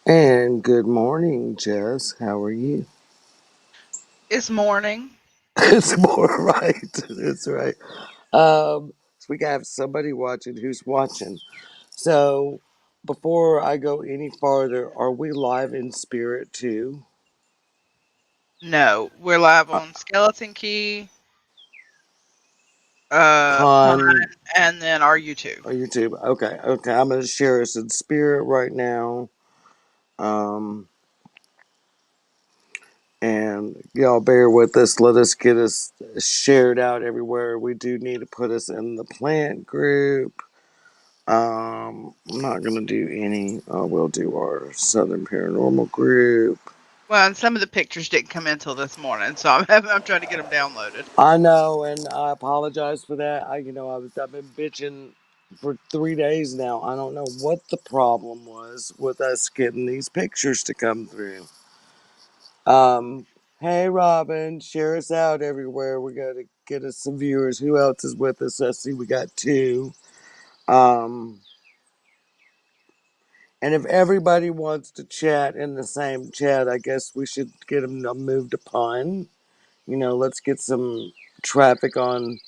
And good morning, Jess. How are you? It's morning. It's more right. It's right. So we have somebody watching who's watching. So before I go any farther, are we live in spirit too? No, we're live Uh, on Skeleton Key, Pine, Pun and then our YouTube. or YouTube? Okay, okay. I'm gonna share us in spirit right now. Um, and y'all bear with us. Let us get us shared out everywhere. We do need to put us in the plant group. I'm not gonna do any. We'll do our Southern Paranormal group. Well, and some of the pictures didn't come in till this morning, so I'm trying to get them downloaded. I know, and I apologize for that. I've been bitching for 3 days now. I don't know what the problem was with us getting these pictures to come through. Um, hey Robin, share us out everywhere. We gotta get us some viewers. Who else is with us? I see we got two. Um, And if everybody wants to chat in the same chat, I guess we should get them to move to Pun. Let's get some traffic on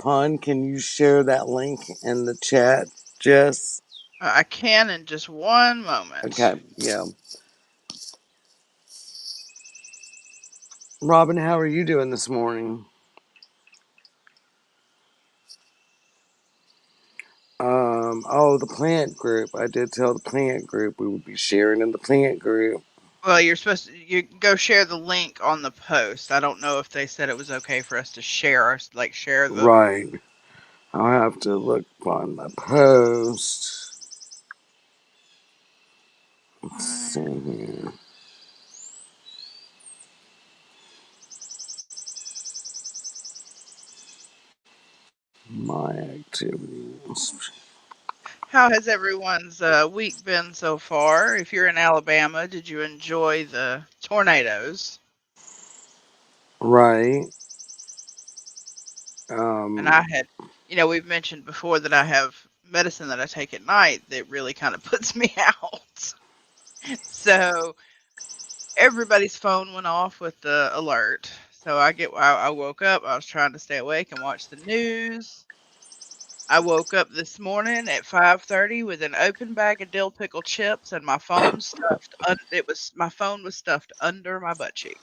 Pun. Can you share that link in the chat, Jess? I can in just one moment. Okay, yeah. Robin, how are you doing this morning? Oh, the plant group. I did tell the plant group we would be sharing in the plant group. Well, you're supposed to you go share the link on the post. I don't know if they said it was okay for us to share, like share the. Right. I'll have to look on my post. Let's see here. My activities. How has everyone's week been so far? If you're in Alabama, did you enjoy the tornadoes? Right. And I Um, had, we've mentioned before that I have medicine that I take at night that really kind of puts me out. So everybody's phone went off with the alert. So I woke up, I was trying to stay awake and watch the news. I woke up this morning at 5:30 with an open bag of dill pickle chips and my phone was stuffed under my butt cheek.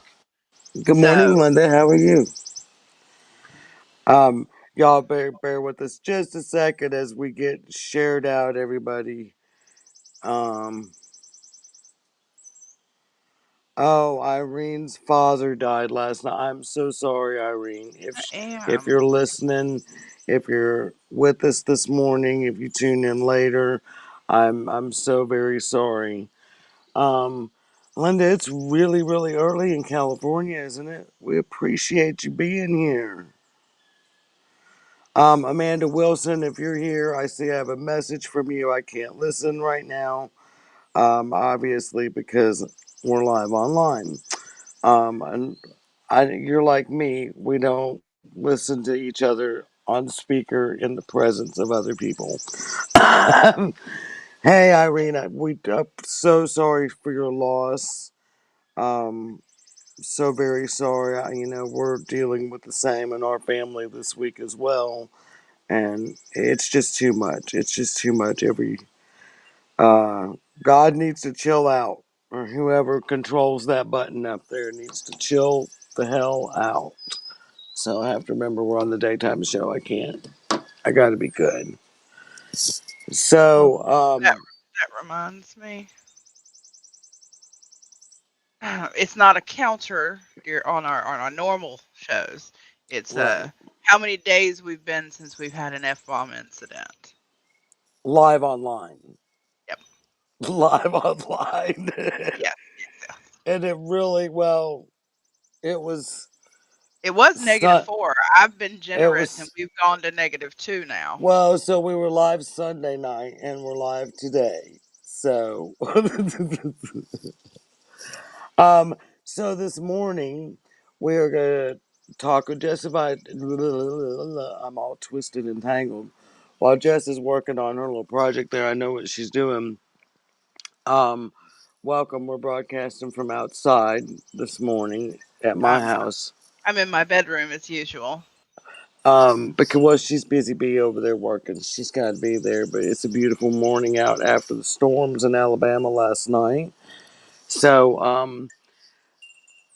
Good morning, So Linda. How are you? Um, y'all bear with us just a second as we get shared out, everybody. Um, oh, Irene's father died last night. I'm so sorry, Irene. I If am. you're listening, if you're with us this morning, if you tune in later, I'm so very sorry. Um, Linda, it's really really early in California, isn't it? We appreciate you being here. Amanda Wilson, if you're here, I see I have a message from you. I can't listen right now, obviously, because we're live online. And you're like me, we don't listen to each other on speaker in the presence of other people. Hey, Irene, I'm so sorry for your loss. Um, so very sorry. We're dealing with the same in our family this week as well, and it's just too much. It's just too much. Uh, God needs to chill out, or whoever controls that button up there needs to chill the hell out. So I have to remember we're on the daytime show. I can't. I got to be good. Well, So, that that reminds me. It's not a counter on our normal shows. It's right, how many days we've been since we've had an F bomb incident. live online, Yep. live online, Yeah. Yeah. and it really well. It was. It was Sun, -4. I've been it generous and was we've gone to -2 now. Well, so we were live Sunday night and we're live today. So, um, so this morning we are gonna talk with Jess about. I'm all twisted and tangled. While Jess is working on her little project there, I know what she's doing. Um, Welcome. We're broadcasting from outside this morning at my I'm house. I'm in my bedroom as usual. Because well, she's busy bee over there working. She's got to be there, but it's a beautiful morning out after the storms in Alabama last night. So,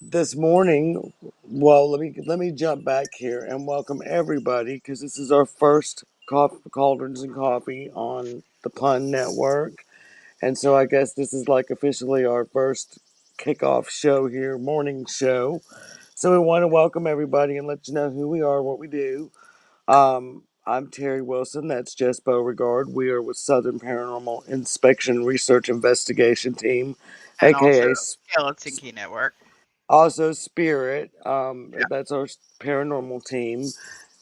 this morning, well, let me jump back here and welcome everybody because this is our first Cauldrons and Coffee on the Pun Network. And so I guess this is like officially our first kickoff show here, morning show. So we want to welcome everybody and let you know who we are, what we do. I'm Terry Wilson. That's Jess Beauregard. We are with Southern Paranormal Inspection Research Investigation Team, And also aka Skeleton Key Network. also Spirit. Yeah. That's our paranormal team.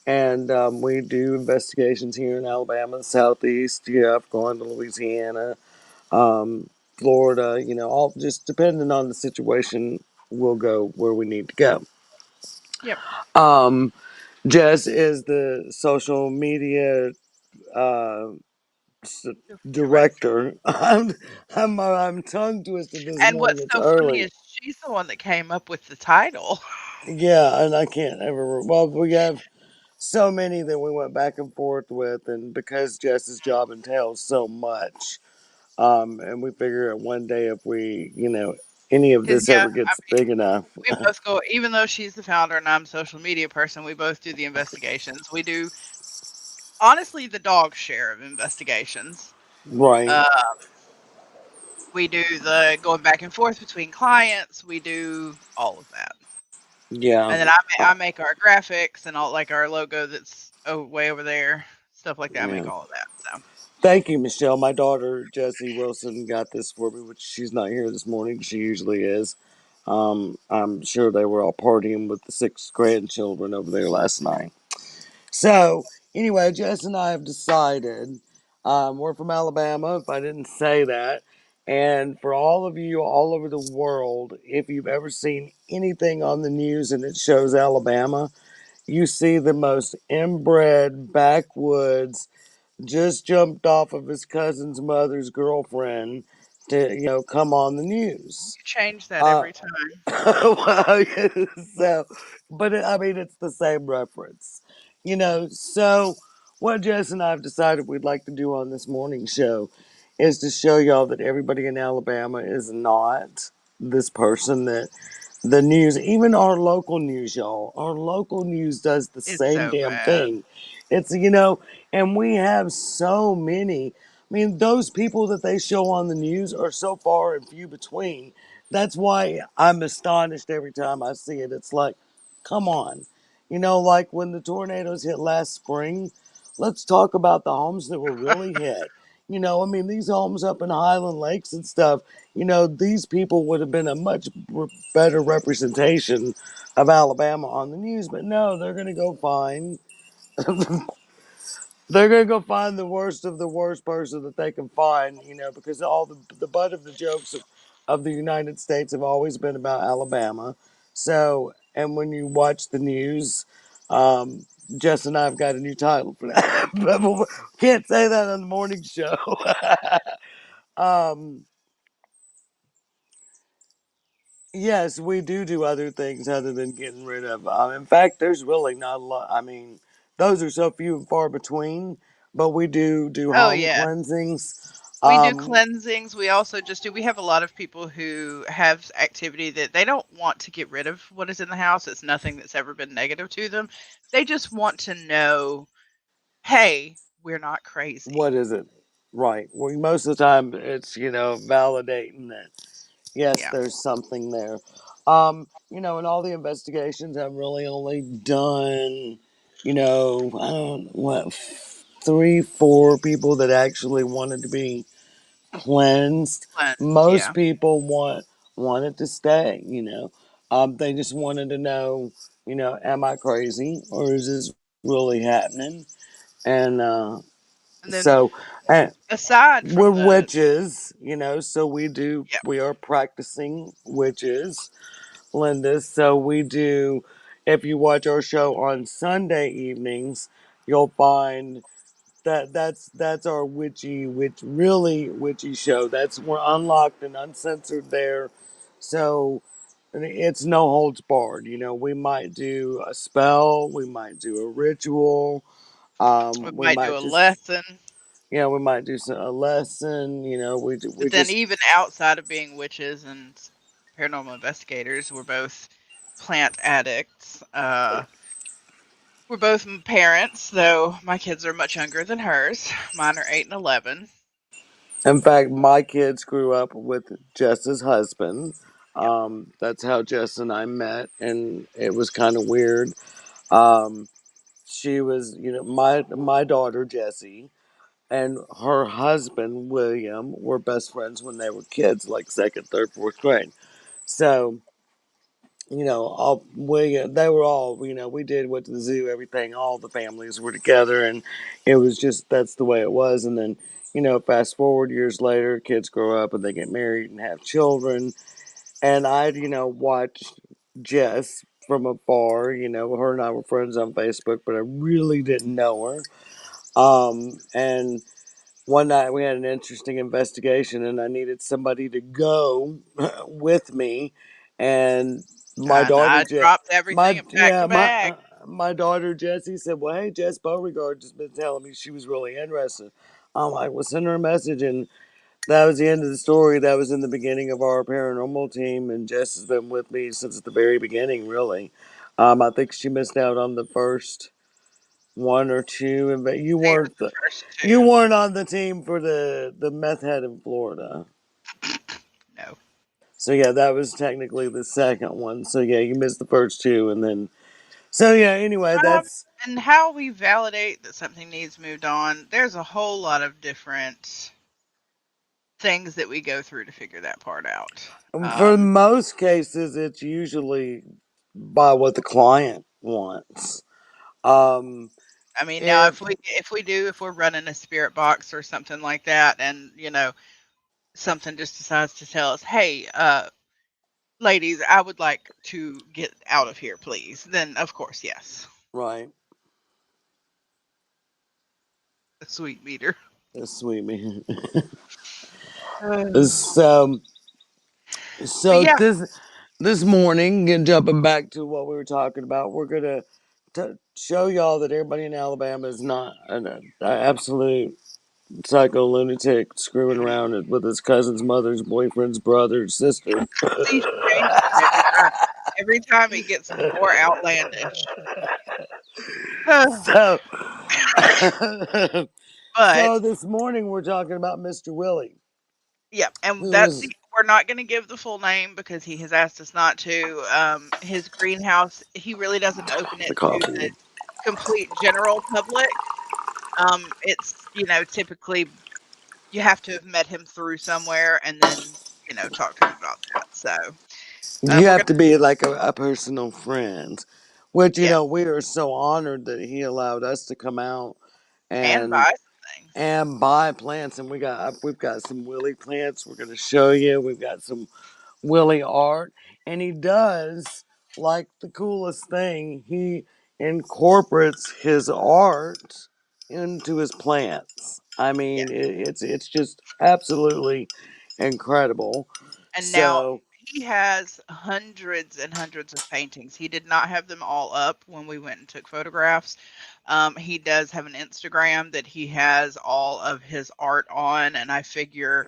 And we do investigations here in Alabama, the Southeast. Yeah, I've gone to Louisiana, um, Florida, all just depending on the situation, we'll go where we need to go. Yep. Um, Jess is the social media uh, Director. director. I'm tongue twisted this And morning. what's It's so funny early. is she's the one that came up with the title. Yeah, and I can't ever. Well, we have so many that we went back and forth with, and because Jess's job entails so much, and we figure that one day if any of Because this yeah, ever gets big enough, we both go. Even though she's the founder and I'm a social media person, we both do the investigations. We do honestly the dog share of investigations. right? Uh, we do the going back and forth between clients. We do all of that. Yeah, And then I make our graphics and all like our logo that's way over there, stuff like that. I yeah. make all of that. So Thank you, Michelle. My daughter Jessie Wilson got this for me, which she's not here this morning. She usually is. I'm sure they were all partying with the six grandchildren over there last night. So anyway, Jess and I have decided we're from Alabama. If I didn't say that, and for all of you all over the world, if you've ever seen anything on the news and it shows Alabama, you see the most inbred backwoods just jumped off of his cousin's mother's girlfriend to come on the news. you change that Uh, every time. well, so, but I mean, it's the same reference, So, what Jess and I have decided we'd like to do on this morning show is to show y'all that everybody in Alabama is not this person that the news, even our local news, y'all, our local news does the It's same so damn bad. thing. It's, and we have so many. I mean, those people that they show on the news are so far and few between. That's why I'm astonished every time I see it. It's like, come on. Like when the tornadoes hit last spring, let's talk about the homes that were really hit. I mean, these homes up in Highland Lakes and stuff, these people would have been a much better representation of Alabama on the news. But no, they're going to go find they're gonna go find the worst of the worst person that they can find, because all the butt of the jokes of the United States have always been about Alabama. So, and when you watch the news, Jess and I have got a new title for that, but we can't say that on the morning show. um, yes, we do other things other than getting rid of. In fact, there's really not a lot. I mean, those are so few and far between. But we do Oh home yeah. cleansings. We do Um, cleansings. We also just do. We have a lot of people who have activity that they don't want to get rid of what is in the house. It's nothing that's ever been negative to them. They just want to know, hey, we're not what crazy. is it? Right. Well, most of the time it's validating that yes, Yeah. there's something there. And all the investigations have really only done, I don't what 3, 4 people that actually wanted to be cleansed. Cleansed. Most Yeah. people wanted to stay. They just wanted to know, am I crazy or is this really happening? And And then so, and aside we're from the, witches, so yeah, we are practicing witches, Linda. So we do. If you watch our show on Sunday evenings, you'll find that's our really witchy show. That's we're unlocked and uncensored there, so it's no holds barred. You know, we might do a spell, we might do a ritual, We we might do might a just lesson, we might do a lesson. You know, we but then just even outside of being witches and paranormal investigators, we're both plant addicts. We're both parents, though my kids are much younger than hers. Mine are 8 and 11. in fact, my kids grew up with Jess's husband. Yep. That's how Jess and I met, and it was kind of weird. Um, she was, my daughter Jessie and her husband William were best friends when they were kids, like second, third, fourth grade. So, all they were all, we did went to the zoo, everything. All the families were together, and it was just that's the way it was. And then, fast forward years later, kids grow up and they get married and have children. And I'd, watched Jess from afar. Her and I were friends on Facebook, but I really didn't know her. And one night we had an interesting investigation, and I needed somebody to go with me. And my And daughter, I dropped everything and packed a bag. my daughter Jessie said, "Well, hey, Jess Beauregard just been telling me she was really interested." I'm like, "Well, send her a message." And that was the end of the story. That was in the beginning of our paranormal team, and Jess has been with me since the very beginning, really. I think she missed out on the first one or two, and but I think it was the first you two. weren't on the team for the meth head in Florida. No. So yeah, that was technically the second one. So yeah, you missed the first two, and then so yeah. Anyway, Um, that's and how we validate that something needs moved on, there's a whole lot of different things that we go through to figure that part out. for Um, most cases, it's usually by what the client wants. Um, I mean, now if if we're running a spirit box or something like that, and something just decides to tell us, hey, ladies, I would like to get out of here, please. Then of course, yes, right, a sweet meter. that's sweet man. Uh, so but so yeah, this morning, and jumping back to what we were talking about, we're gonna show y'all that everybody in Alabama is not an absolute psycho lunatic screwing mm-mm. around with his cousin's mother's boyfriend's brother's sister. See, she changes it every time. Every time it gets more outlandish. so, But so this morning we're talking about Mr. Willie, yeah, and who that's is we're not going to give the full name because he has asked us not to. His greenhouse, he really doesn't open the it to the coffee. complete general public. It's typically you have to have met him through somewhere and then talk to him about that. So You we're have gonna to be like a personal friend, which yeah, we are so honored that he allowed us to come out and and buy some things. buy plants. And we've got some Willie plants. We're gonna show you. We've got some Willie art, and he does like the coolest thing. He incorporates his art into his plants. I Yeah, mean, it's just absolutely incredible. and now So he has hundreds and hundreds of paintings. He did not have them all up when we went and took photographs. He does have an Instagram that he has all of his art on, and I figure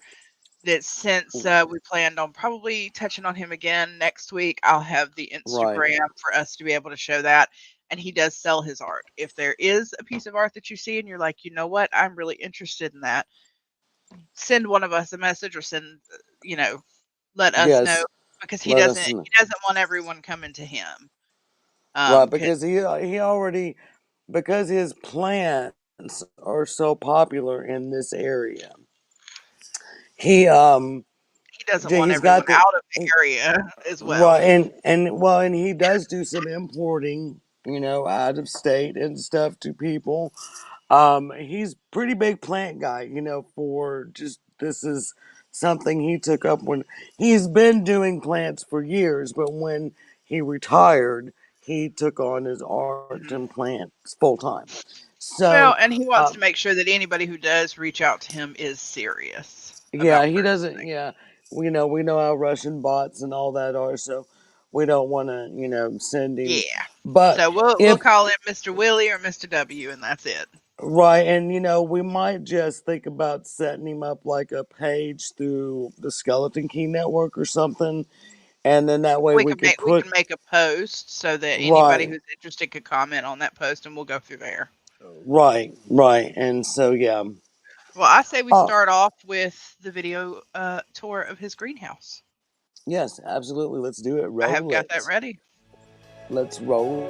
that since we planned on probably touching on him again next week, I'll have the right, Instagram for us to be able to show that. And he does sell his art. If there is a piece of art that you see and you're like, you know what, I'm really interested in that, send one of us a message or send, let us know yes, because he let doesn't us know. he doesn't want everyone coming to him. Right, 'Cause because he already because his plants are so popular in this area. He he doesn't want he's everyone got the out of the area as well. right, and he does do some importing, out of state and stuff to people. He's pretty big plant guy, for just this is something he took up when he's been doing plants for years, but when he retired, he took on his art and Mhm. plants full time. Well, So, and he wants to um, make sure that anybody who does reach out to him is serious yeah, about he doesn't. purchasing. Yeah, we know how Russian bots and all that are, so we don't want to send him. Yeah. But So we'll if call him Mr. Willie or Mr. W, and that's it. right, and we might just think about setting him up like a page through the Skeleton Key Network or something, and then that way we could We put can make a post so that anybody right, who's interested could comment on that post, and we'll go through there. right, and so yeah. Well, I say we Oh start off with the video tour of his greenhouse. yes, absolutely. Let's do it. I have Roll got that it. ready. Let's roll.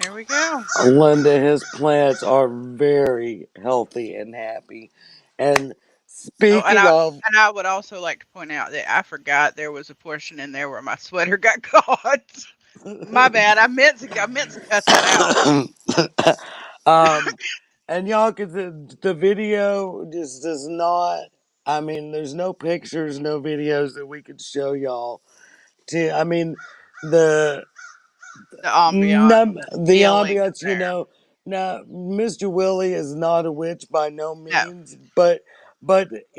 Here we go. Linda, his plants are very healthy and happy. And Oh, speaking of, and I would also like to point out that I forgot there was a portion in there where my sweater got caught. My bad. I meant to cut that out. um, and y'all could the video just does not. I mean, there's no pictures, no videos that we could show y'all. I mean, the The ambiance, the the feeling of ambiance, there. Now, Mr. Willie is not a witch by no No, means, but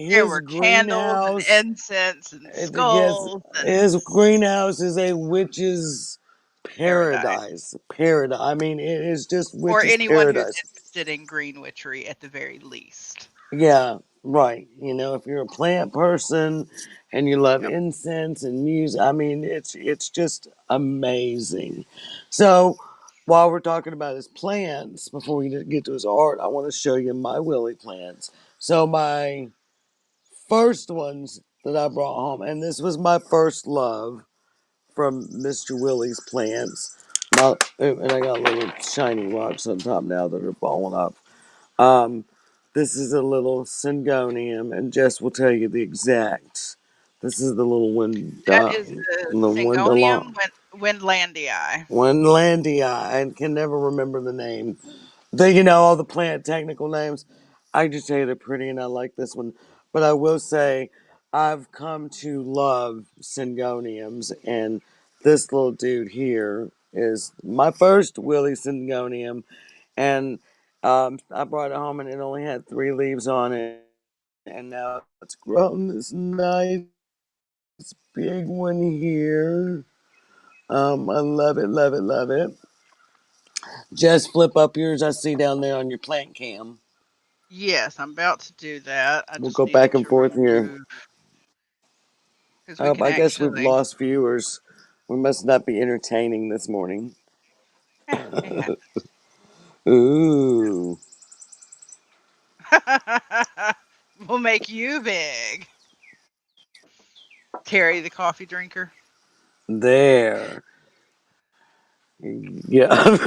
there his were candles and greenhouse, incense and yes, skulls and his greenhouse is a witch's paradise paradise. Paradise. I mean, it is just for witch's anyone who's paradise. interested in green witchery at the very least. Yeah, right. If you're a plant person and you love Yep. incense and music, I mean, it's just amazing. So, while we're talking about his plants, before we get to his art, I want to show you my Willie plants. So, my first ones that I brought home, and this was my first love from Mr. Willie's plants. And I got little shiny rocks on top now that are falling off. Um, this is a little syngonium, and Jess will tell you the exact. This is the little That is the the Syngonium Windlandii. Windlandia. I can never remember the name. All the plant technical names. I just say they're pretty, and I like this one. But I will say, I've come to love syngoniums, and this little dude here is my first Willie syngonium, and I brought it home and it only had 3 leaves on it, and now it's grown this nice big one here. I love it, love it, love it. Just flip up yours I see down there on your plant cam. Yes, I'm about to do that. I We'll just go needed back and to forth here. remove because we can I guess we've actually. lost viewers. We must not be entertaining this morning. It Ooh, happens. We'll make you big. Terry, the coffee drinker. there. Yeah.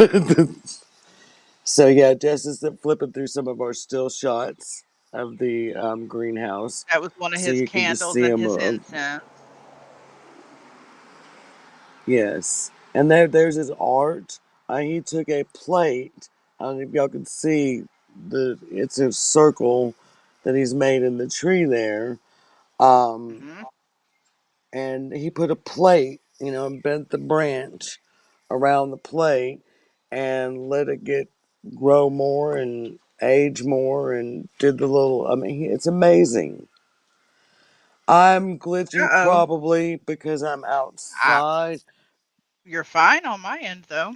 So yeah, Jess is flipping through some of our still shots of the greenhouse, That was one of so his you can just candles see and them. his incense. Yes, and there's his art. He took a plate. I don't know if y'all can see it's a circle that he's made in the tree there. Um, Hmm. and he put a plate, and bent the branch around the plate and let it grow more and age more and did the little. I mean, it's amazing. I'm glitchy Uh oh. probably because I'm Ah, outside. you're fine on my end though.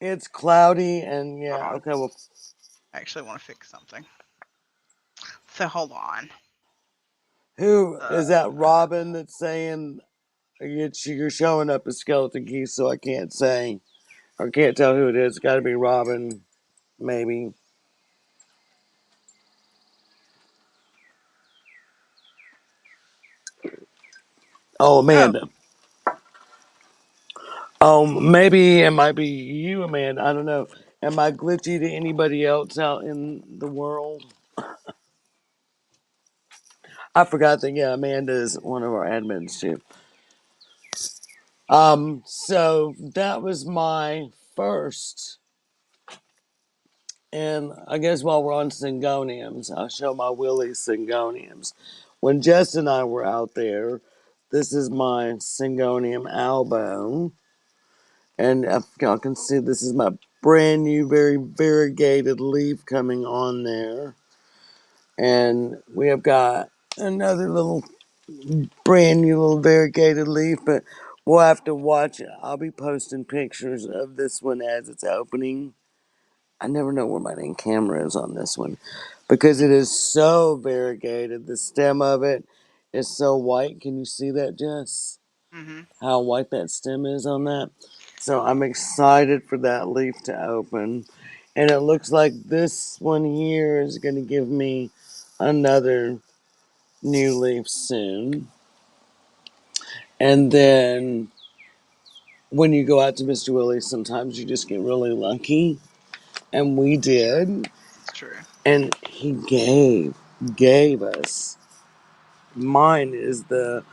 It's cloudy and Hold yeah, on. okay, well, I actually want to fix something. So hold on. who Uh, is that? Robin that's saying you're showing up as skeleton keys, so I can't say or can't tell who it is. It's got to be Robin, maybe. Oh, oh, Amanda. Oh, maybe it might be you, Amanda. I don't know. Am I glitchy to anybody else out in the world? I forgot that. Yeah, Amanda is one of our admins too. So that was my first. And I guess while we're on syngoniums, I'll show my Willie syngoniums. When Jess and I were out there, this is my syngonium album. And if y'all can see, this is my brand new, very variegated leaf coming on there. And we have got another little, brand new little variegated leaf, but we'll have to watch it. I'll be posting pictures of this one as it's opening. I never know where my dang camera is on this one because it is so variegated. The stem of it is so white. Can you see that, Jess? hmm. How white that stem is on that? So I'm excited for that leaf to open. And it looks like this one here is going to give me another new leaf soon. And then when you go out to Mr. Willie, sometimes you just get really lucky. And we did. It's true. And he gave us. Mine is the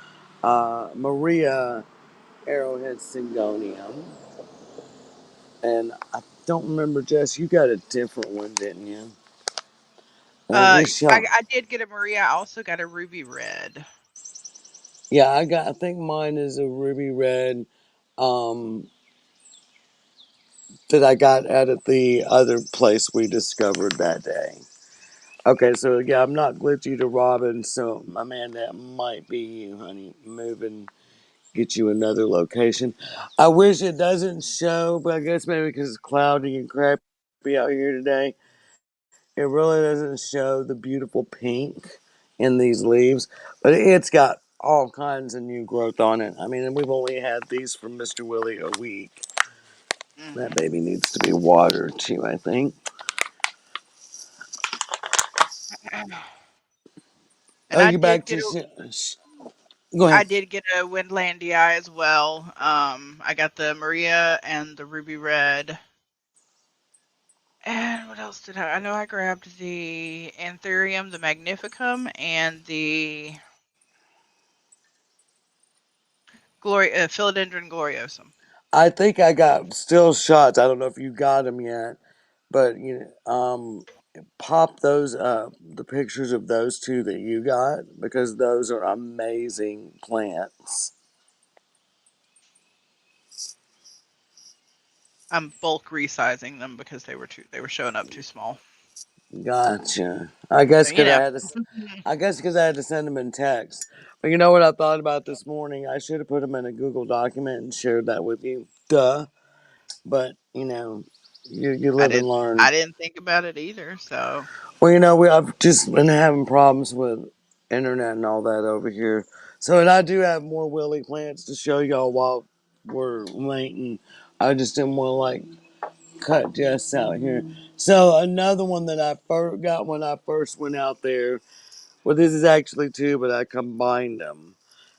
Maria Arrowhead Syngonium. And I don't remember, Jess, you got a different one, didn't you? And I wish y'all. I did get a Maria. I also got a ruby red. Yeah, I think mine is a ruby red um, that I got at the other place we discovered that day. Okay, so yeah, I'm not glitchy to Robin, so my man, that might be you, honey. Moving, get you another location. I wish it doesn't show, but I guess maybe because it's cloudy and crappy out here today, it really doesn't show the beautiful pink in these leaves. But it's got all kinds of new growth on it. I mean, we've only had these from Mr. Willie a week. That Hmm. baby needs to be watered too, I think. And Oh, you back to go I ahead. did get a Windlandia as well. I got the Maria and the ruby red. And what else did I? I know I grabbed the Anthurium, the Magnificum, and the Philodendron gloriosum. I think I got still shots. I don't know if you got them yet, but pop those up, the pictures of those two that you got, because those are amazing plants. I'm bulk resizing them because they were showing up too small. Gotcha. So you know. I guess because I had to send them in text. But you know what I thought about this morning? I should have put them in a Google document and shared that with you. Duh. But you I live and didn't learn. I didn't think about it either. Well, I've just been having problems with internet and all that over here. So, and I do have more willy plants to show y'all while we're waiting. I just didn't want to like cut Jess out here. So another one that I first got when I first went out there. Well, this is actually two, but I combined them.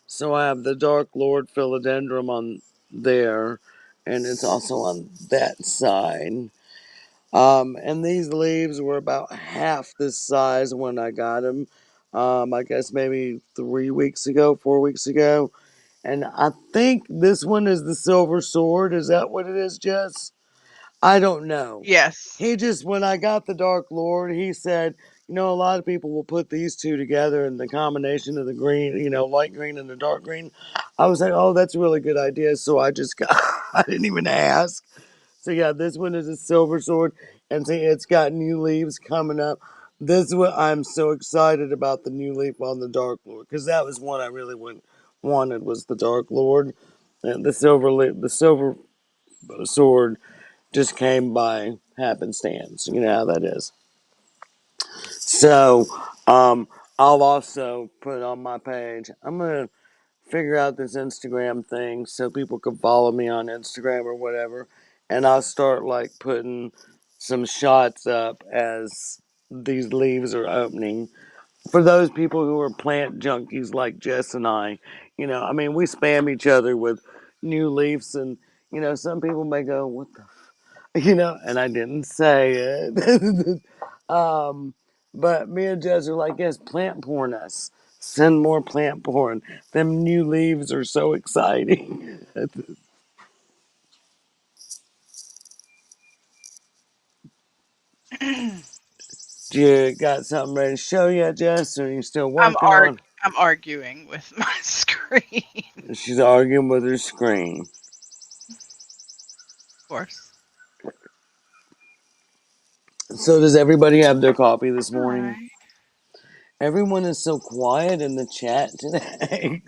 So I have the Dark Lord Philodendron on there, and it's also on that side. And these leaves were about half this size when I got them. I guess maybe 3 weeks ago, 4 weeks ago. And I think this one is the Silver Sword. Is that what it is, Jess? I don't know. Yes. He just, when I got the Dark Lord, he said, a lot of people will put these two together and the combination of the green, light green and the dark green. I was like, oh, that's a really good idea. So I just got, I didn't even ask. So yeah, this one is a silver sword, and see, it's got new leaves coming up. This one, I'm so excited about the new leaf on the Dark Lord because that was one I really wanted was the Dark Lord, and the silver sword just came by happenstance. You know how that is. So, I'll also put on my page. I'm gonna figure out this Instagram thing so people can follow me on Instagram or whatever, and I'll start like putting some shots up as these leaves are opening. For those people who are plant junkies like Jess and I, I mean, we spam each other with new leaves, and some people may go, "What the and I didn't say it. um, but me and Jez are like, yes, plant porn us. Send more plant porn. Them new leaves are so exciting. I'm You got something ready to show yet, Jess? Or are you still working on? I'm arguing with my screen. She's arguing with her screen. Of course. So does everybody have their coffee this morning? Hi. Everyone is so quiet in the chat today.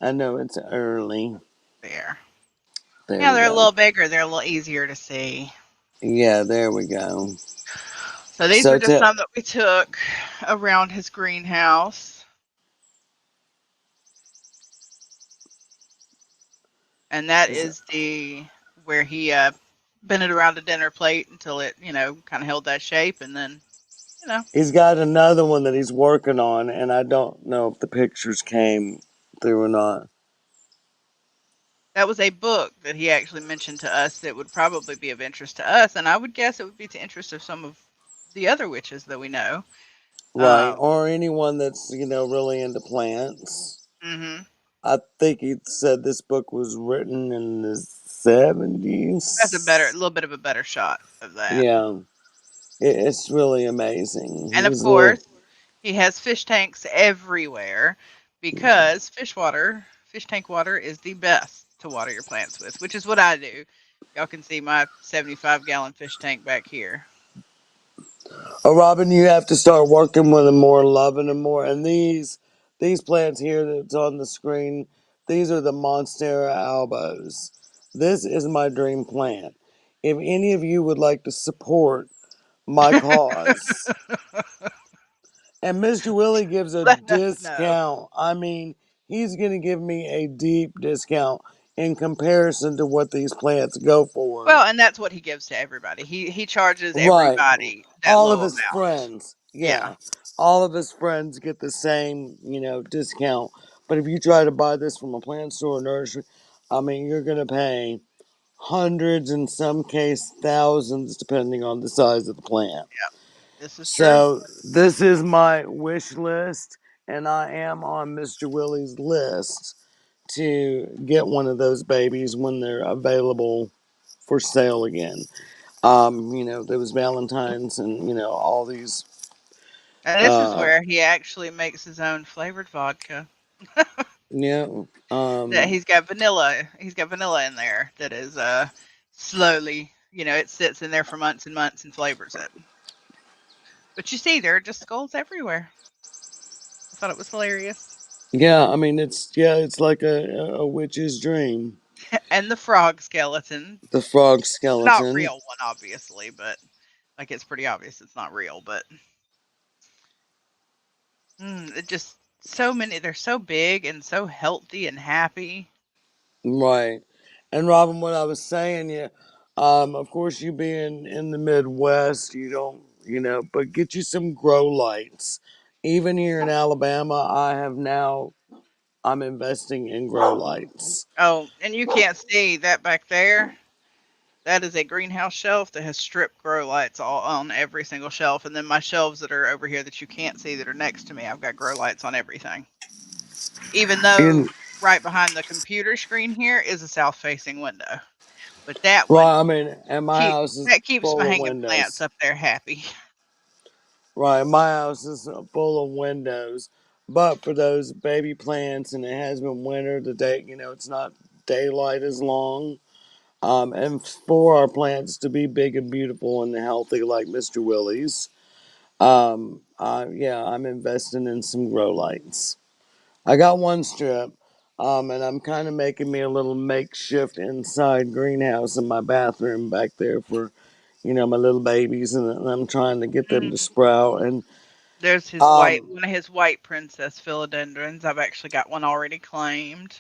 I know it's early. There. There Yeah, we they're a go. little bigger. They're a little easier to see. Yeah, there we go. So these So were just to some that we took around his greenhouse. And that is the where he bent it around a dinner plate until it, kind of held that shape and then, you know, he's got another one that he's working on, and I don't know if the pictures came through or not. that was a book that he actually mentioned to us that would probably be of interest to us, and I would guess it would be to interest of some of the other witches that we know. Right, Um, or anyone that's really into plants. mhm. I think he said this book was written in the That's a 70s. little bit of a better shot of that. Yeah, it's really amazing. And of He's a little. course, he has fish tanks everywhere because fish tank water is the best to water your plants with, which is what I do. Y'all can see my 75-gallon fish tank back here. Oh, Robin, you have to start working with them more, loving them more. And these plants here that's on the screen, these are the Monstera albos. This is my dream plant. If any of you would like to support my cause, and Mr. Willie gives a Let us know. discount. I mean, he's going to give me a deep discount in comparison to what these plants go for. Well, and that's what he gives to everybody. He charges Right. everybody that All of low his amount. friends. Yeah, Yeah. All of his friends get the same, discount. But if you try to buy this from a plant store or nursery, I mean, you're going to pay hundreds, in some case thousands, depending on the size of the plant. this is true. So this is my wish list, and I am on Mr. Willie's list to get one of those babies when they're available for sale again. There was Valentine's and all these. And this is Uh, where he actually makes his own flavored vodka. yeah. That he's got vanilla in there that is slowly, it sits in there for months and months and flavors it. But you see, there are just skulls everywhere. I thought it was hilarious. Yeah. I mean, it's like a witch's dream. And the frog skeleton, The frog not skeleton. real one, obviously, but like it's pretty obvious it's not real. But it just So many, they're so big and so healthy and happy. Right. And Robin, what I was saying, yeah, of course, you being in the Midwest, you don't, but get you some grow lights. Even here in Alabama, I'm investing in grow lights. Oh, and you can't see that back there. That is a greenhouse shelf that has strip grow lights all on every single shelf. And then my shelves that are over here that you can't see that are next to me, I've got grow lights on everything. Even though In right behind the computer screen here is a south facing window. But that one Right, I mean, and my house is keeps my full of hanging plants windows. up there happy. Right, my house is full of windows. But for those baby plants, and it has been winter, the day, it's not daylight as long. And for our plants to be big and beautiful and healthy like Mr. Willie's, yeah, I'm investing in some grow lights. I got one strip, and I'm kind of making me a little makeshift inside greenhouse in my bathroom back there for, my little babies, and I'm trying to get them to Mm. sprout. And There's his white, um, one of his white princess philodendrons. I've actually got one already claimed.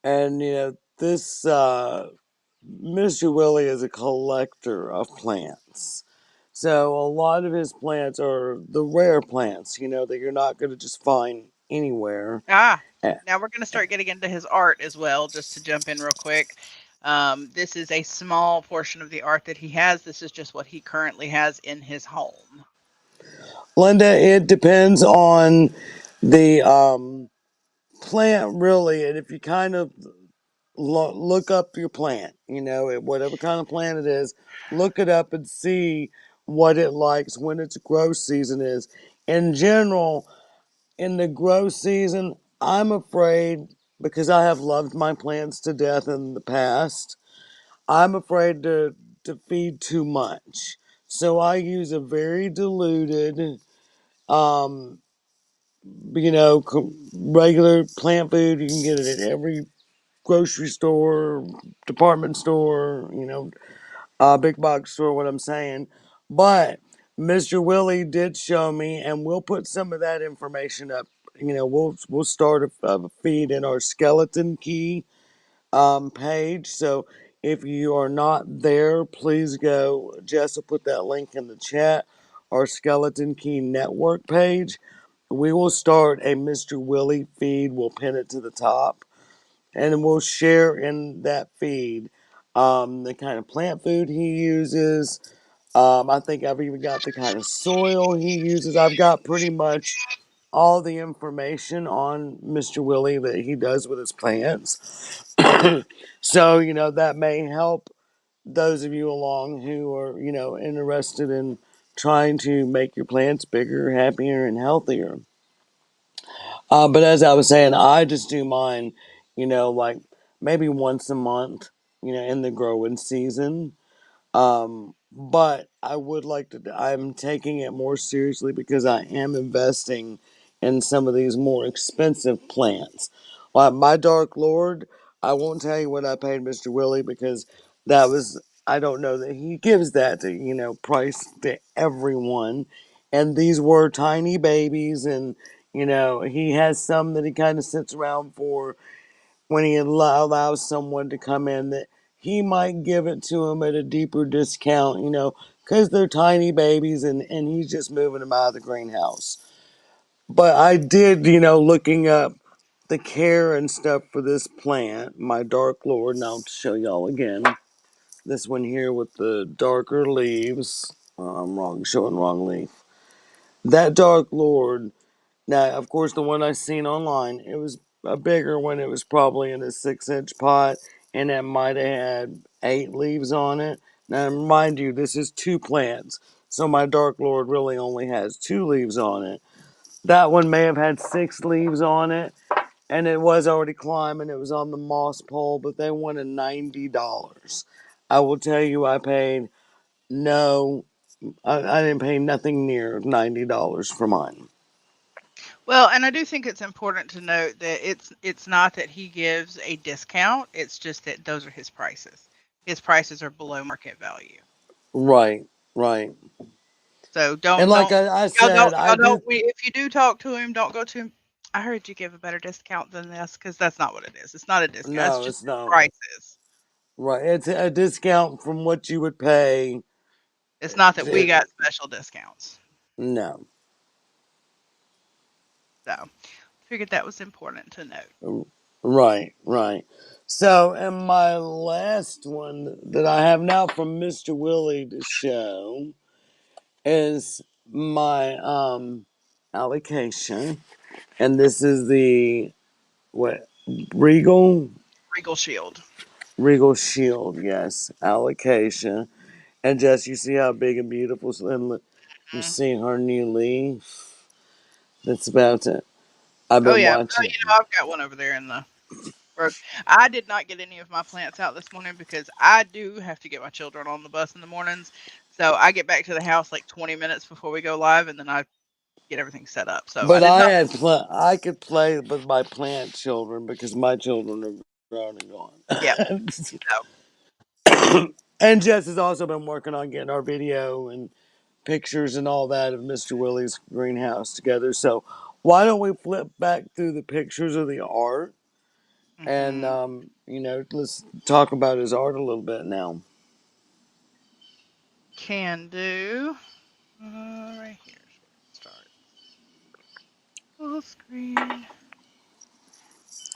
this Mr. Willie is a collector of plants. So a lot of his plants are the rare plants, that you're not going to just find anywhere. Ah, Eh, now we're going to start getting into his art as well, just to jump in real quick. This is a small portion of the art that he has. This is just what he currently has in his home. Linda, it depends on the plant, really. And if you kind of look up your plant, whatever kind of plant it is, look it up and see what it likes when its growth season is. In general, in the growth season, I'm afraid, because I have loved my plants to death in the past, I'm afraid to feed too much. So I use a very diluted, um, regular plant food. You can get it at every grocery store, department store, big box store, what I'm saying. But Mr. Willie did show me, and we'll put some of that information up. We'll start a feed in our skeleton key page. So if you are not there, please go. Jess will put that link in the chat. Our skeleton key network page. We will start a Mr. Willie feed. We'll pin it to the top, and we'll share in that feed the kind of plant food he uses. I think I've even got the kind of soil he uses. I've got pretty much all the information on Mr. Willie that he does with his plants. So, that may help those of you along who are, interested in trying to make your plants bigger, happier, and healthier. But as I was saying, I just do mine, like maybe once a month, in the growing season. But I would like to, I'm taking it more seriously because I am investing in some of these more expensive plants. Like my Dark Lord, I won't tell you what I paid Mr. Willie because that was, I don't know that he gives that to, price to everyone. And these were tiny babies, and, he has some that he kind of sits around for when he allows someone to come in that he might give it to them at a deeper discount, because they're tiny babies, and he's just moving them out of the greenhouse. But I did, looking up the care and stuff for this plant, my Dark Lord, and I'll show y'all again. This one here with the darker leaves. I'm wrong, showing wrong leaf. That Dark Lord. Now, of course, the one I seen online, it was a bigger one. It was probably in a 6-inch pot, and it might have had 8 leaves on it. Now, mind you, this is 2 plants, so my Dark Lord really only has 2 leaves on it. That one may have had 6 leaves on it, and it was already climbing. It was on the moss pole, but they wanted $90. I will tell you, I paid no, I didn't pay nothing near $90 for mine. Well, and I do think it's important to note that it's not that he gives a discount. It's just that those are his prices. His prices are below market value. Right, right. So And like I y'all said, I y'all don't do. if you do talk to him, don't go to him. I heard you give a better discount than this because that's not what it is. It's not a discount. It's No, just it's the not. prices. Right. It's a discount from what you would pay. It's not that we It, got special discounts. no. So figured that was important to note. Right, right. So, and my last one that I have now from Mr. Willie to show is my allocation. And this is the what Regal Regal Shield. Regal Shield, yes, allocation. And Jess, you see how big and beautiful and you Mm. see her new leaf. That's about it. I've Oh been yeah. Well, watching. I've got one over there in the road. I did not get any of my plants out this morning because I do have to get my children on the bus in the mornings. So I get back to the house like 20 minutes before we go live, and then I get everything set up. So I But did not. I could play with my plant children because my children are grown and Yeah. gone. So And Jess has also been working on getting our video and pictures and all that of Mr. Willie's greenhouse together. So why don't we flip back through the pictures of the art and hmm let's talk about his art a little bit now. can do. Right here is where it starts. Full screen.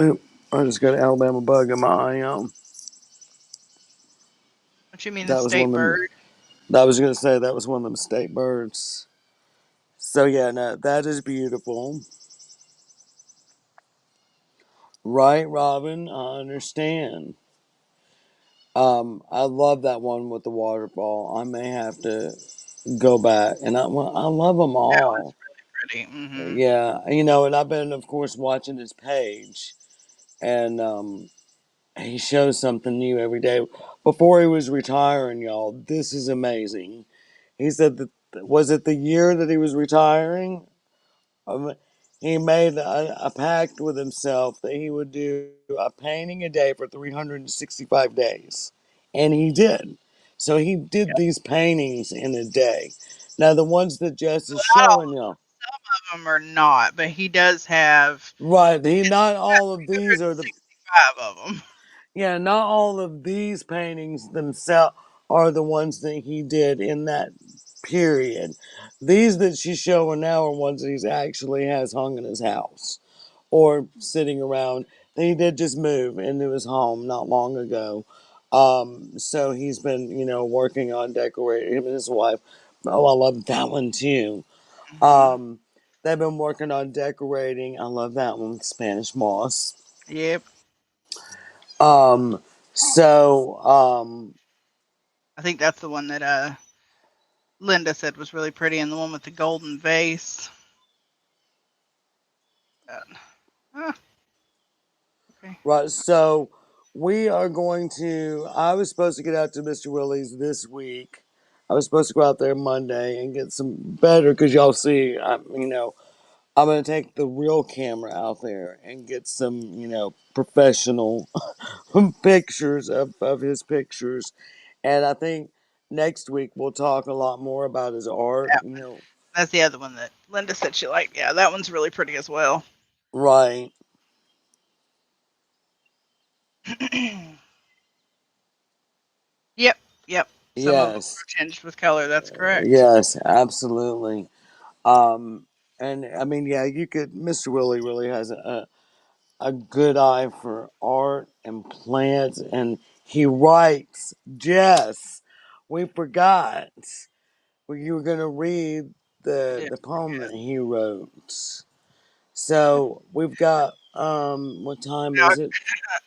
Oop, I just got an Alabama bug in my eye. What you mean the That was state one of them. bird? I was gonna say that was one of them state birds. So yeah, no, that is beautiful. Right, Robin, I understand. I love that one with the waterfall. I may have to go back, and I love them That one's all. really pretty. Yeah, and I've been, of course, watching his page, and he shows something new every day. Before he was retiring, y'all, this is amazing. He said that was it the year that he was retiring? Um, he made a pact with himself that he would do a painting a day for 365 days. And he did. So he did these paintings in a day. Now, the ones that Jess is Well, not all showing you, of them are not, but he does have right, not all of these are the, 365 of them. yeah, not all of these paintings themselves are the ones that he did in that period. These that she's showing now are ones that he actually has hung in his house or sitting around. He did just move into his home not long ago. So he's been, working on decorating him and his wife. Oh, I love that one too. hmm Um, they've been working on decorating. I love that one, Spanish moss. Yep. Um, so, I think that's the one that Linda said was really pretty, and the one with the golden vase. Uh, ah, okay. right, so we are going to. I was supposed to get out to Mr. Willie's this week. I was supposed to go out there Monday and get some better because y'all see, I'm going to take the real camera out there and get some, professional pictures of his pictures. And I think next week we'll talk a lot more about his art, That's the other one that Linda said she liked. Yeah, that one's really pretty as well. Right. Yep, yep. Some of them Yes. are tinged with color. That's correct. Yes, absolutely. Um, and I mean, yeah, Mr. Willie really has a good eye for art and plants, and he writes. Jess, we forgot. Well, you were going to read I the did. the poem that he wrote. So we've got what time Now is it?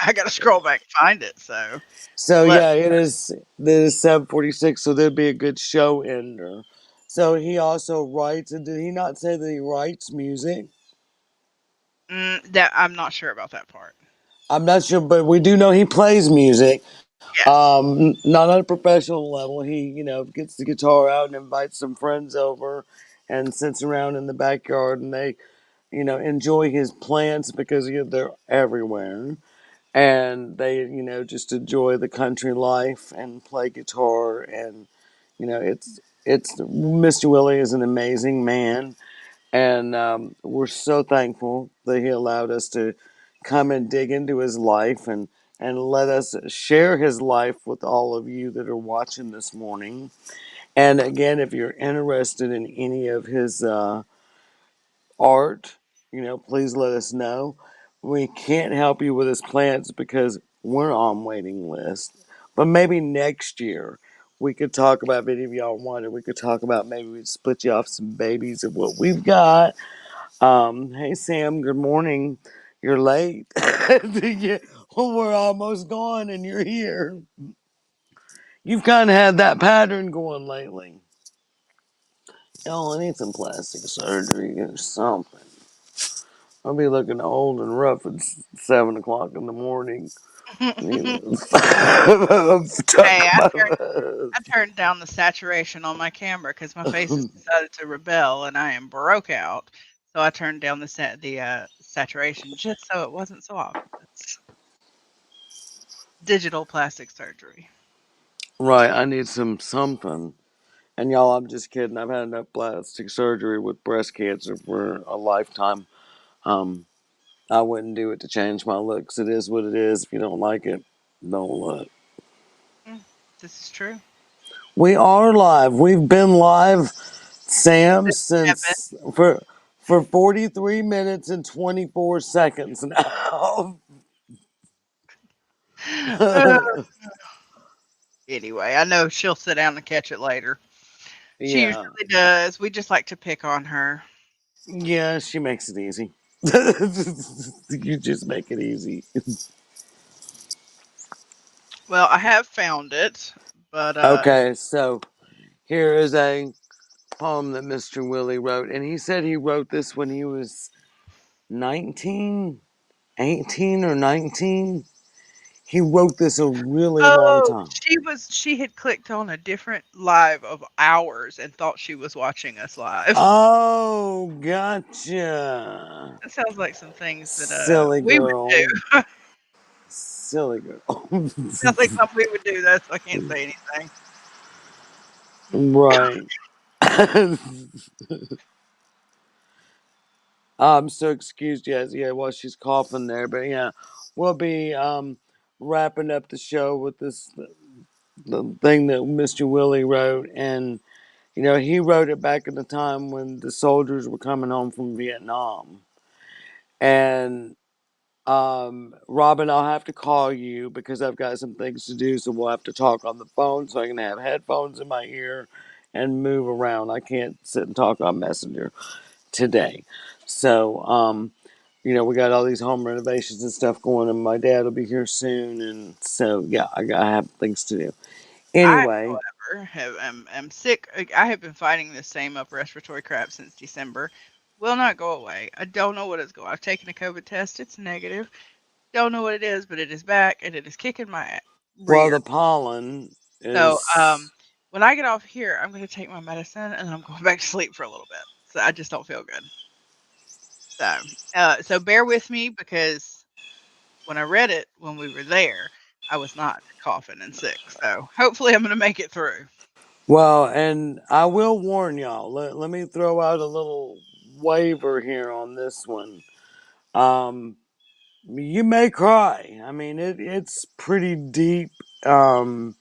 I got to scroll back and find it. So So let yeah, it is 7:46. So there'd be a good show ender. So he also writes. And did he not say that he writes music? that I'm not sure about that part. I'm not sure, but we do know he plays music. Yes. Not on a professional level. He, gets the guitar out and invites some friends over, and sits around in the backyard, and they, enjoy his plants because they're everywhere, and they, just enjoy the country life and play guitar, and it's Mr. Willie is an amazing man, And we're so thankful that he allowed us to come and dig into his life and let us share his life with all of you that are watching this morning. And again, if you're interested in any of his art, please let us know. We can't help you with his plants because we're on waiting list. But maybe next year we could talk about, if any of y'all wanted, we could talk about maybe we'd split you off some babies of what we've got. Hey Sam, good morning. You're late. We're almost gone and you're here. You've kind of had that pattern going lately. Oh, I need some plastic surgery or something. I'll be looking old and rough at 7 o'clock in the morning. Hey, Tuck my I turned down the saturation on my camera because my face has vest. decided to rebel and I am broke out. So I turned down the saturation just so it wasn't so obvious. Digital plastic surgery. Right, I need some something. And y'all, I'm just kidding. I've had enough plastic surgery with breast cancer for a lifetime. Um, I wouldn't do it to change my looks. It is what it is. If you don't like it, don't look. Mm, this is true. We are live. We've been live, Sam, Evan. since for 43 minutes and 24 seconds now. Uh, anyway, I know she'll sit down and catch it later. She Yeah. usually does. We just like to pick on her. Yeah, she makes it easy. You just make it easy. Well, I have found it, but Okay, so here is a poem that Mr. Willie wrote, and he said he wrote this when he was 19, 18 or 19. He wrote this a really long oh, time. she had clicked on a different live of ours and thought she was watching us live. Oh, gotcha. That sounds like some things that Silly we would do. girl. Silly girl. Sounds like something we would do. That's I can't say anything. Right. So excused, yes, yeah, while she's coughing there, but yeah, we'll be wrapping up the show with this the thing that Mr. Willie wrote, and he wrote it back in the time when the soldiers were coming home from Vietnam, and Robin, I'll have to call you because I've got some things to do, so we'll have to talk on the phone. So I can have headphones in my ear and move around. I can't sit and talk on Messenger today. So, we got all these home renovations and stuff going, and my dad will be here soon, and so yeah, I have things to do. I, Anyway, however, am sick. I have been fighting the same upper respiratory crap since December. Will not go away. I don't know what is going. I've taken a COVID test. It's negative. Don't know what it is, but it is back and it is kicking my well, rear. the pollen So, is when I get off here, I'm going to take my medicine and I'm going back to sleep for a little bit. So I just don't feel good. So bear with me because when I read it when we were there, I was not coughing and sick. So hopefully I'm going to make it through. well, and I will warn y'all. Let me throw out a little waiver here on this one. Um, you may cry. I mean, it's pretty deep. And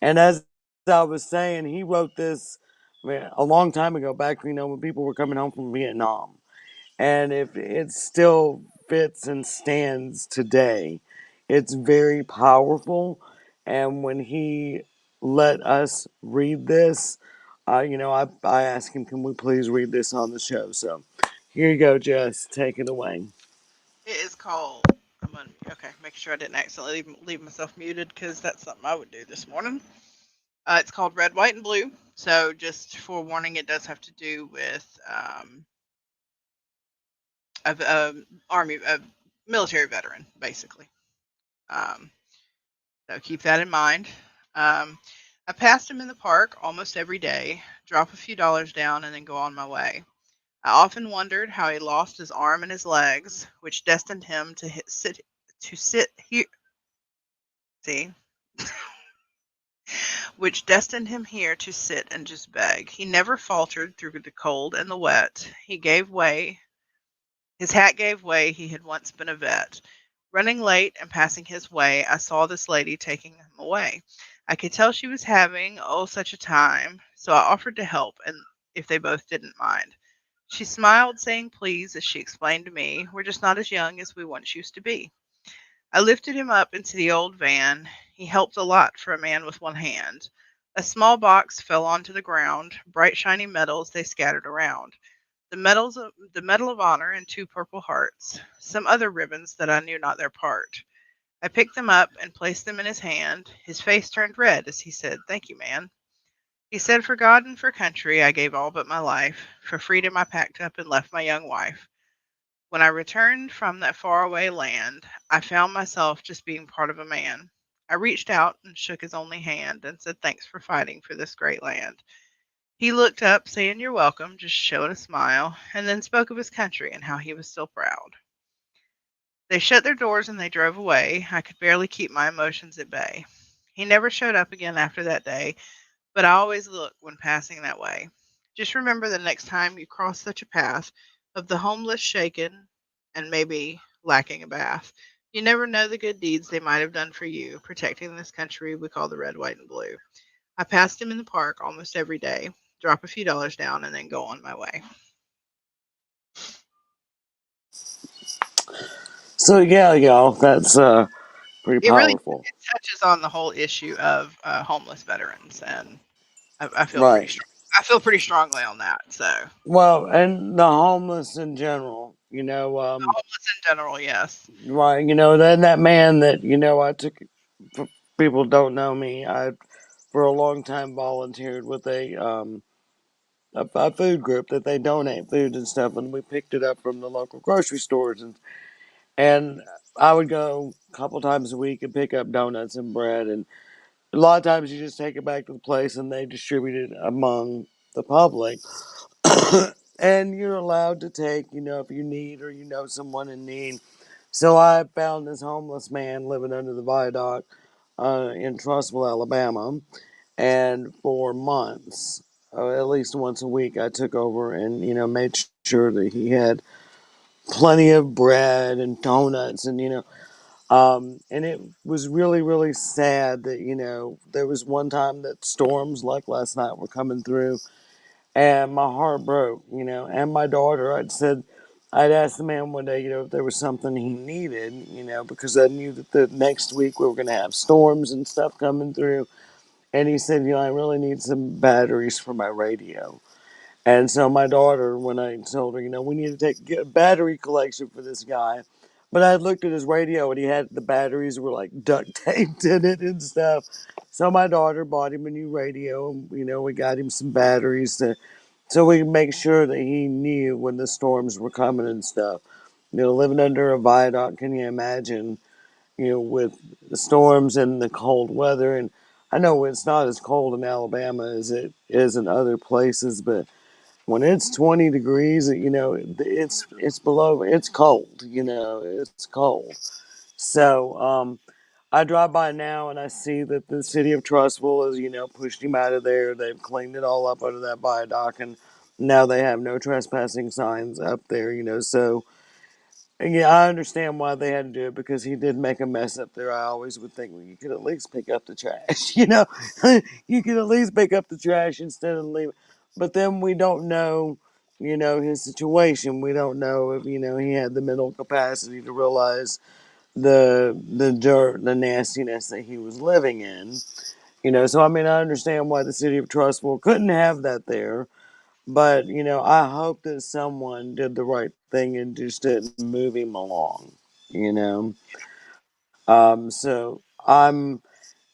as I was saying, he wrote this, a long time ago, back when people were coming home from Vietnam, and if it still fits and stands today, it's very powerful. And when he let us read this, I asked him, can we please read this on the show? So here you go, Jess. Take it away. It is called. Okay, make sure I didn't accidentally leave myself muted because that's something I would do this morning. It's called Red, White, and Blue. So just for warning, it does have to do with a army, a military veteran, basically. Um, so keep that in mind. Um, I passed him in the park almost every day, drop a few dollars down, and then go on my way. I often wondered how he lost his arm and his legs, which destined him sit here. See, which destined him here to sit and just beg. He never faltered through the cold and the wet. He gave way. His hat gave way. He had once been a vet. Running late and passing his way, I saw this lady taking him away. I could tell she was having, oh, such a time, so I offered to help, and if they both didn't mind. She smiled, saying please, as she explained to me, we're just not as young as we once used to be. I lifted him up into the old van. He helped a lot for a man with one hand. A small box fell onto the ground. Bright shiny medals they scattered around. The Medal of Honor and two Purple Hearts. Some other ribbons that I knew not their part. I picked them up and placed them in his hand. His face turned red as he said, thank you, man. He said, for God and for country I gave all but my life. For freedom I packed up and left my young wife. When I returned from that faraway land, I found myself just being part of a man. I reached out and shook his only hand and said, thanks for fighting for this great land. He looked up, saying, you're welcome, just showing a smile, and then spoke of his country and how he was still proud. They shut their doors and they drove away. I could barely keep my emotions at bay. He never showed up again after that day, but I always look when passing that way. Just remember the next time you cross such a path of the homeless shaken and maybe lacking a bath. You never know the good deeds they might have done for you, protecting this country we call the red, white, and blue. I passed him in the park almost every day, drop a few dollars down, and then go on my way. So yeah, y'all, that's pretty It really powerful, it touches on the whole issue of homeless veterans, and I feel pretty right? strong. I feel pretty strongly on that. So Well, and the homeless in general, homeless in general, yes. right? Then that man that I took. For people who don't know me, I for a long time volunteered with a food group that they donate food and stuff, and we picked it up from the local grocery stores, and I would go a couple times a week and pick up donuts and bread, and a lot of times you just take it back to the place and they distribute it among the public. And you're allowed to take, if you need or someone in need. So I found this homeless man living under the viaduct in Trussville, Alabama, and for months, at least once a week, I took over and made sure that he had plenty of bread and donuts and and it was really really sad that there was one time that storms like last night were coming through, and my heart broke. And my daughter, I'd asked the man one day, if there was something he needed, because I knew that the next week we were going to have storms and stuff coming through. And he said, I really need some batteries for my radio. And so my daughter, when I told her, we need to get a battery collection for this guy, but I looked at his radio and he had the batteries were like duct taped in it and stuff. So my daughter bought him a new radio. We got him some batteries so we could make sure that he knew when the storms were coming and stuff. Living under a viaduct, can you imagine? With the storms and the cold weather, and I know it's not as cold in Alabama as it is in other places, but when it's 20 degrees, it's below, it's cold, it's cold. So I drive by now and I see that the city of Trussville has, pushed him out of there. They've cleaned it all up under that viaduct, and now they have no trespassing signs up there, so yeah, I understand why they had to do it because he did make a mess up there. I always would think, well, you could at least pick up the trash, you could at least pick up the trash instead of leaving. But then we don't know, his situation. We don't know if he had the mental capacity to realize the dirt, the nastiness that he was living in. So I mean, I understand why the city of Trustful couldn't have that there, but I hope that someone did the right thing and just didn't move him along. You know, so I'm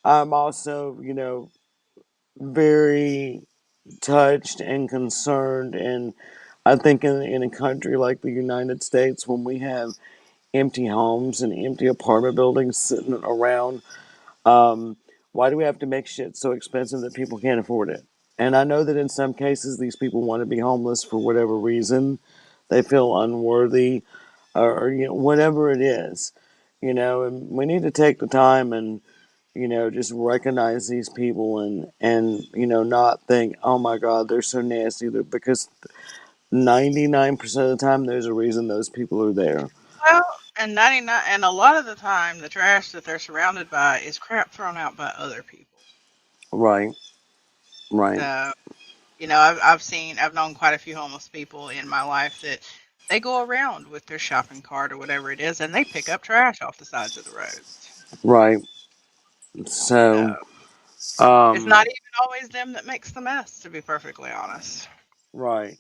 also very touched and concerned, and I think in a country like the United States, when we have empty homes and empty apartment buildings sitting around, um, why do we have to make shit so expensive that people can't afford it? And I know that in some cases these people want to be homeless for whatever reason. They feel unworthy or whatever it is. And we need to take the time and just recognize these people and not think, oh my God, they're so nasty. Because 99% of the time, there's a reason those people are there. Well, and 99, and a lot of the time, the trash that they're surrounded by is crap thrown out by other people. Right, right, So, I've known quite a few homeless people in my life that they go around with their shopping cart or whatever it is, and they pick up trash off the sides of the roads. right. So, So, it's not um, even always them that makes the mess, to be perfectly honest. right.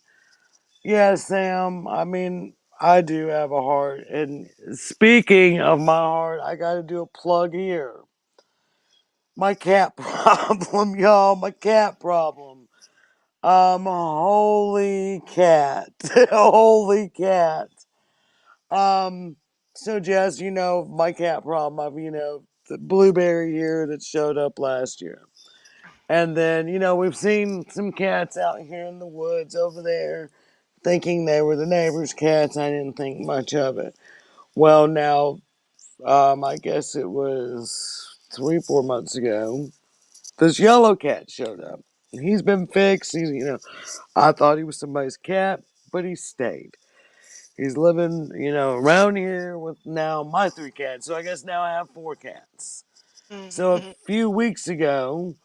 Yeah, Sam, I mean, I do have a heart. And speaking of my heart, I got to do a plug here. My cat problem, y'all. My cat problem. Holy cat. Holy cat. Um, so Jess, my cat problem. The blueberry here that showed up last year. And then, we've seen some cats out here in the woods over there thinking they were the neighbor's cats. I didn't think much of it. Well, now, I guess it was 3, 4 months ago. This yellow cat showed up. He's been fixed. I thought he was somebody's cat, but he stayed. He's living, around here with now my 3 cats. So I guess now I have 4 cats. So a Mhm. few weeks ago,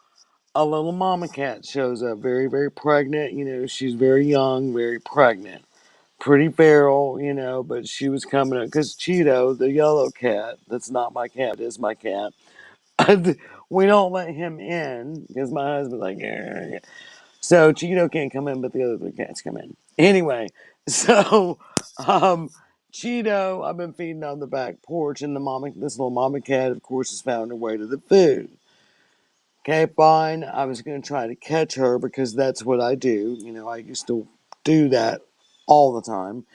a little mama cat shows up, very, very pregnant. She's very young, very pregnant. Pretty feral, but she was coming up because Cheeto, the yellow cat, that's not my cat, but is my cat. We don't let him in because my husband's like, yeah. So Cheeto can't come in, but the other 3 cats come in. Anyway, so um, Cheeto, I've been feeding on the back porch, and this little mama cat, of course, has found her way to the food. Okay, fine. I was going to try to catch her because that's what I do. I used to do that all the time.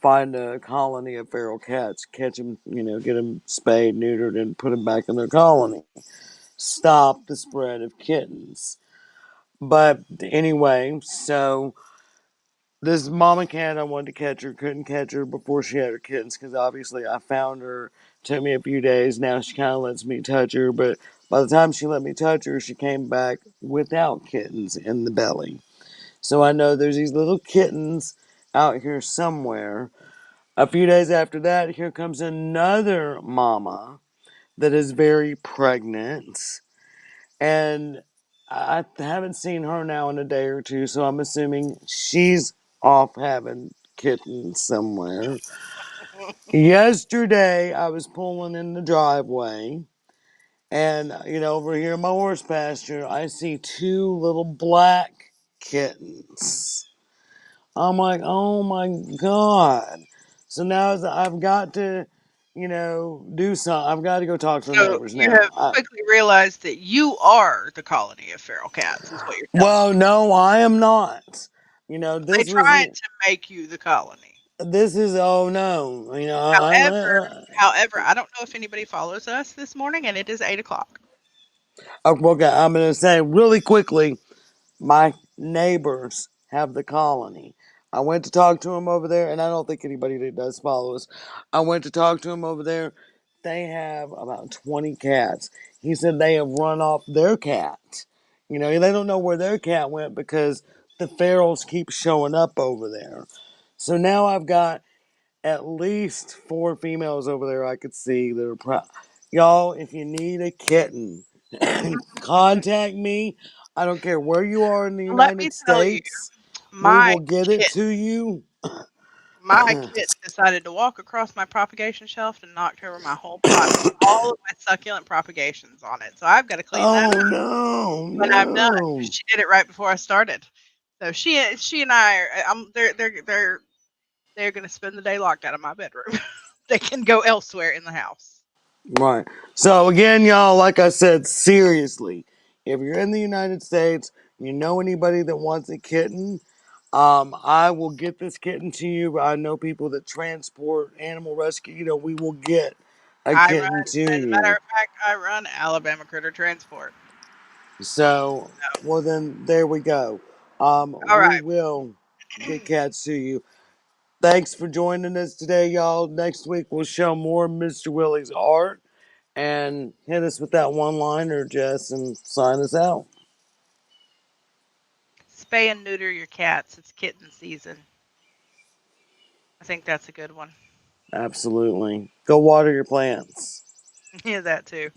Find a colony of feral cats, catch them, get them spayed, neutered, and put them back in their colony. Stop the spread of kittens. But anyway, so this mama cat, I wanted to catch her, couldn't catch her before she had her kittens because obviously I found her. Took me a few days. Now she kind of lets me touch her, but by the time she let me touch her, she came back without kittens in the belly. So I know there's these little kittens out here somewhere. A few days after that, here comes another mama that is very pregnant. And I haven't seen her now in a day or two, so I'm assuming she's off having kittens somewhere. Yesterday, I was pulling in the driveway, and over here in my horse pasture, I see 2 little black kittens. I'm like, oh my God. So now I've got to, do something. I've got to go talk to the So neighbors you have now. quickly realized that you are the colony of feral cats, is what you're telling Well, no, I am not. me. They This was, tried to make you the colony. this is, oh no. However, I don't know if anybody follows us this morning, and it is 8 o'clock. Okay, I'm going to say really quickly my neighbors have the colony. I went to talk to them over there, and I don't think anybody that does follow us. I went to talk to them over there. They have about 20 cats. He said they have run off their cat. They don't know where their cat went because the ferals keep showing up over there. So now I've got at least 4 females over there I could see that are y'all, if you need a kitten, contact me. I don't care where you are in the Let me United tell you, States. We my will get it kitten, to you. my kitten decided to walk across my propagation shelf and knocked over my whole pot with all of my succulent propagations on it. So I've got to clean that Oh up no, when I'm done. no. She did it right before I started. So she and I are they're going to spend the day locked out of my bedroom. They can go elsewhere in the house. Right. So again, y'all, like I said, seriously, if you're in the United States, you know anybody that wants a kitten, I will get this kitten to you. I know people that transport animal rescue. We will get a I kitten run, to as a matter you. of fact, I run Alabama Critter Transport. So, well, then there we go. All We right. will get cats to you. Thanks for joining us today, y'all. Next week we'll show more of Mr. Willie's art. and hit us with that one liner, Jess, and sign us out. Spay and neuter your cats. It's kitten season. I think that's a good one. Absolutely. Go water your plants. Yeah, that too.